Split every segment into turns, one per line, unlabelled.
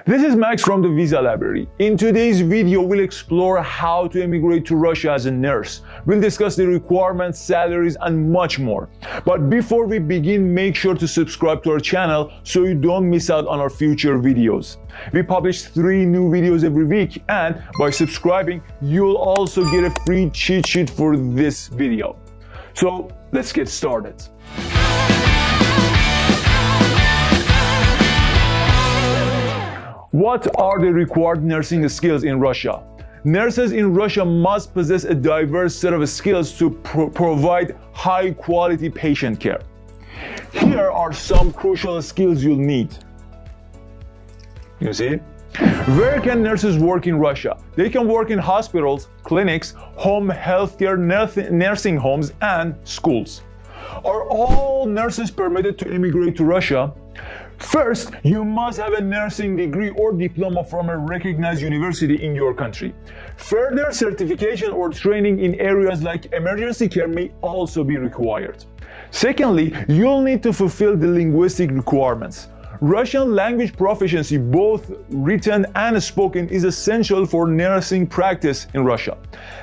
This is Max from the Visa Library. In today's video, we'll explore how to immigrate to Russia as a nurse. We'll discuss the requirements, salaries, and much more. But before we begin, make sure to subscribe to our channel so you don't miss out on our future videos. We publish 3 new videos every week, and by subscribing, you'll also get a free cheat sheet for this video. So let's get started. What are the required nursing skills in Russia? Nurses in Russia must possess a diverse set of skills to provide high-quality patient care. Here are some crucial skills you'll need. You see? Where can nurses work in Russia? They can work in hospitals, clinics, home healthcare, nursing homes, and schools. Are all nurses permitted to immigrate to Russia? First, you must have a nursing degree or diploma from a recognized university in your country. Further certification or training in areas like emergency care may also be required. Secondly, you'll need to fulfill the linguistic requirements. Russian language proficiency, both written and spoken, is essential for nursing practice in Russia.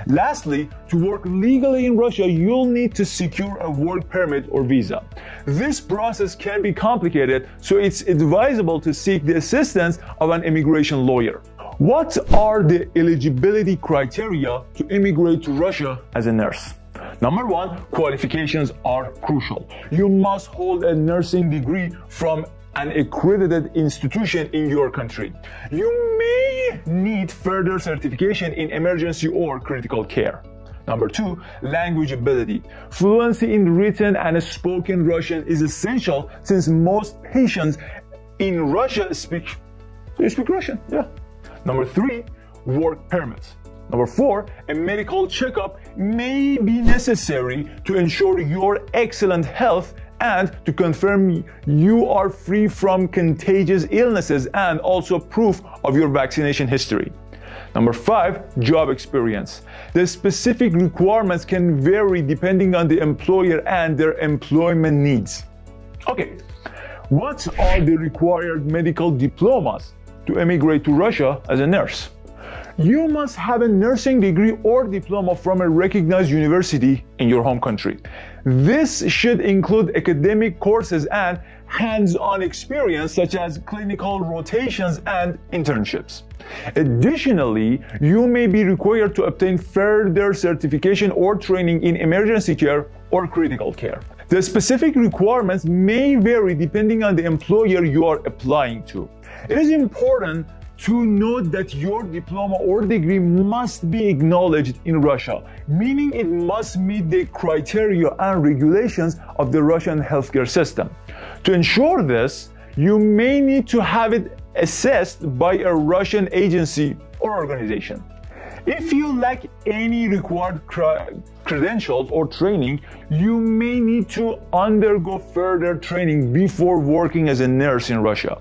Lastly, to work legally in Russia, you'll need to secure a work permit or visa. This process can be complicated, so it's advisable to seek the assistance of an immigration lawyer. What are the eligibility criteria to immigrate to Russia as a nurse? Number 1, qualifications are crucial. You must hold a nursing degree from an accredited institution in your country. You may need further certification in emergency or critical care. Number 2, language ability. Fluency in written and spoken Russian is essential since most patients in Russia speak Russian. Yeah. Number 3, work permits. Number 4, a medical checkup may be necessary to ensure your excellent health and to confirm you are free from contagious illnesses, and also proof of your vaccination history. Number 5, job experience. The specific requirements can vary depending on the employer and their employment needs. Okay, what are the required medical diplomas to immigrate to Russia as a nurse? You must have a nursing degree or diploma from a recognized university in your home country. This should include academic courses and hands-on experience such as clinical rotations and internships. Additionally, you may be required to obtain further certification or training in emergency care or critical care. The specific requirements may vary depending on the employer you are applying to. It is important to note that your diploma or degree must be acknowledged in Russia, meaning it must meet the criteria and regulations of the Russian healthcare system. To ensure this, you may need to have it assessed by a Russian agency or organization. If you lack any required credentials or training, you may need to undergo further training before working as a nurse in Russia.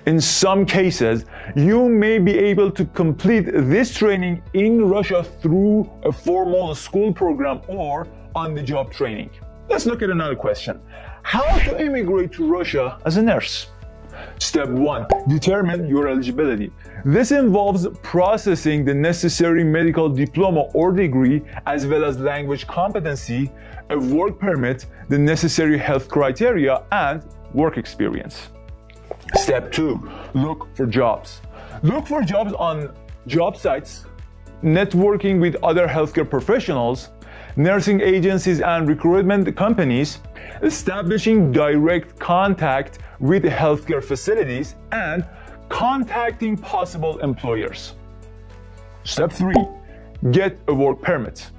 In some cases, you may be able to complete this training in Russia through a formal school program or on-the-job training. Let's look at another question. How to immigrate to Russia as a nurse? Step 1. Determine your eligibility. This involves processing the necessary medical diploma or degree, as well as language competency, a work permit, the necessary health criteria, and work experience. Step 2. Look for jobs. Look for jobs on job sites, networking with other healthcare professionals, nursing agencies and recruitment companies, establishing direct contact with healthcare facilities, and contacting possible employers. Step 3. Get a work permit.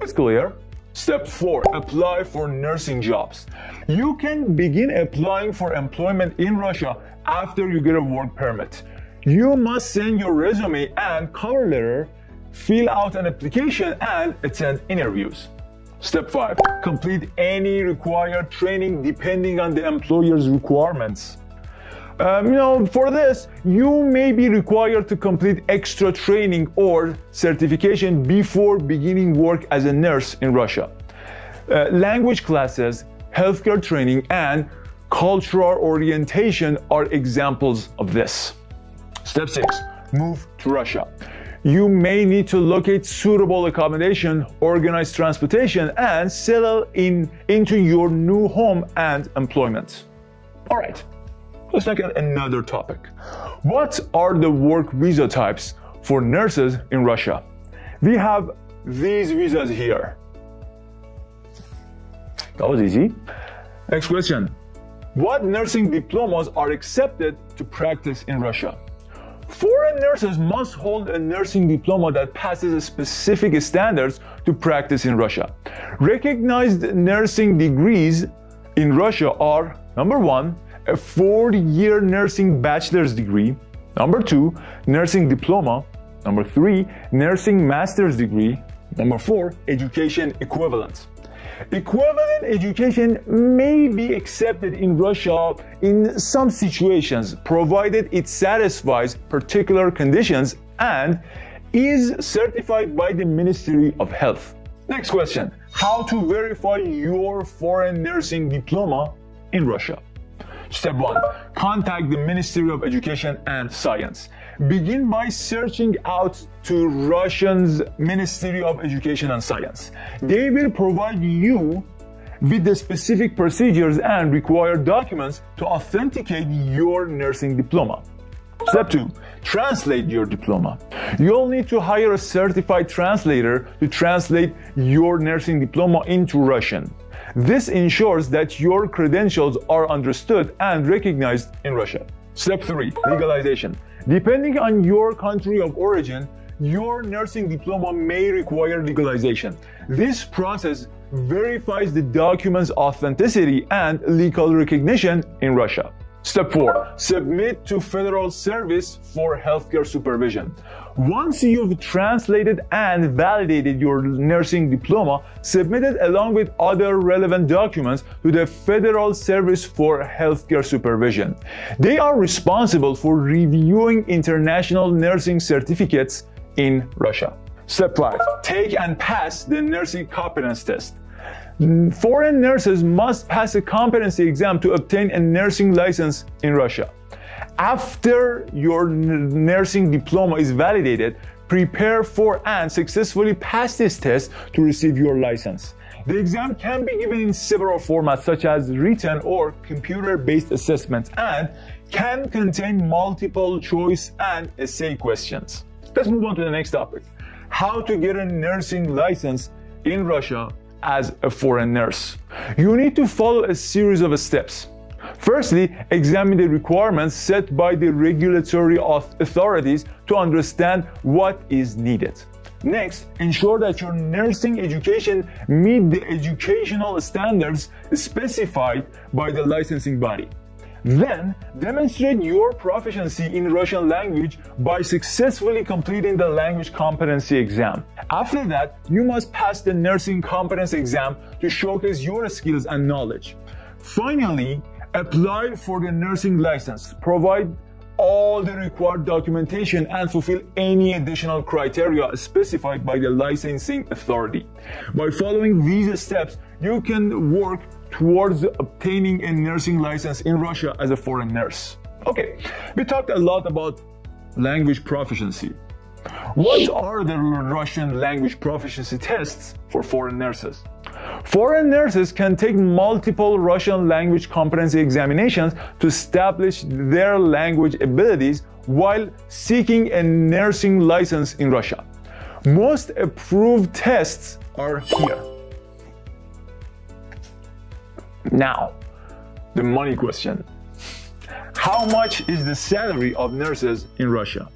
It's clear. Step 4. Apply for nursing jobs. You can begin applying for employment in Russia after you get a work permit. You must send your resume and cover letter, fill out an application, and attend interviews. Step 5. Complete any required training depending on the employer's requirements. For this, you may be required to complete extra training or certification before beginning work as a nurse in Russia. Language classes, healthcare training, and cultural orientation are examples of this. Step 6. Move to Russia. You may need to locate suitable accommodation, organize transportation, and settle into your new home and employment. All right, let's look at another topic. What are the work visa types for nurses in Russia? We have these visas here. That was easy. Next question. What nursing diplomas are accepted to practice in Russia? Foreign nurses must hold a nursing diploma that passes specific standards to practice in Russia. Recognized nursing degrees in Russia are: number 1, a 4-year nursing bachelor's degree; number 2, nursing diploma; number 3, nursing master's degree; number 4, education equivalent. Equivalent education may be accepted in Russia in some situations, provided it satisfies particular conditions and is certified by the Ministry of Health. Next question. How to verify your foreign nursing diploma in Russia? Step 1. Contact the Ministry of Education and Science. Begin by searching out to Russia's Ministry of Education and Science. They will provide you with the specific procedures and required documents to authenticate your nursing diploma. Step 2. Translate your diploma. You'll need to hire a certified translator to translate your nursing diploma into Russian. This ensures that your credentials are understood and recognized in Russia. Step 3. Legalization. Depending on your country of origin, your nursing diploma may require legalization. This process verifies the document's authenticity and legal recognition in Russia. Step 4. Submit to Federal Service for Healthcare Supervision. Once you've translated and validated your nursing diploma, submit it along with other relevant documents to the Federal Service for Healthcare Supervision. They are responsible for reviewing international nursing certificates in Russia. Step 5. Take and pass the nursing competence test. Foreign nurses must pass a competency exam to obtain a nursing license in Russia. After your nursing diploma is validated, prepare for and successfully pass this test to receive your license. The exam can be given in several formats such as written or computer-based assessments and can contain multiple choice and essay questions. Let's move on to the next topic. How to get a nursing license in Russia as a foreign nurse. You need to follow a series of steps. Firstly, examine the requirements set by the regulatory authorities to understand what is needed. Next, ensure that your nursing education meets the educational standards specified by the licensing body. Then, demonstrate your proficiency in Russian language by successfully completing the language competency exam. After that, you must pass the nursing competence exam to showcase your skills and knowledge. Finally, apply for the nursing license. Provide all the required documentation and fulfill any additional criteria specified by the licensing authority. By following these steps, you can work towards obtaining a nursing license in Russia as a foreign nurse. Okay, we talked a lot about language proficiency. What are the Russian language proficiency tests for foreign nurses? Foreign nurses can take multiple Russian language competency examinations to establish their language abilities while seeking a nursing license in Russia. Most approved tests are here. Now, the money question. How much is the salary of nurses in Russia?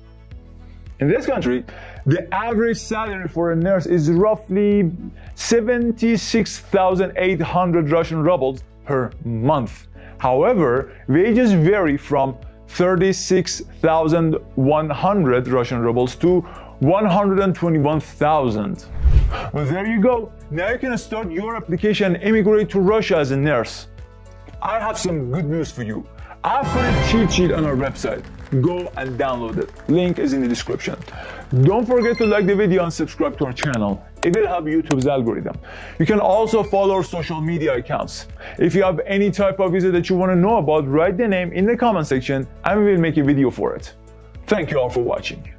In this country, the average salary for a nurse is roughly 76,800 Russian rubles per month. However, wages vary from 36,100 Russian rubles to 121,000. Well, there you go. Now you can start your application and immigrate to Russia as a nurse. I have some good news for you. I've put a cheat sheet on our website. Go and download it. Link is in the description. Don't forget to like the video and subscribe to our channel. It will help YouTube's algorithm. You can also follow our social media accounts. If you have any type of visa that you want to know about, write the name in the comment section and we will make a video for it. Thank you all for watching.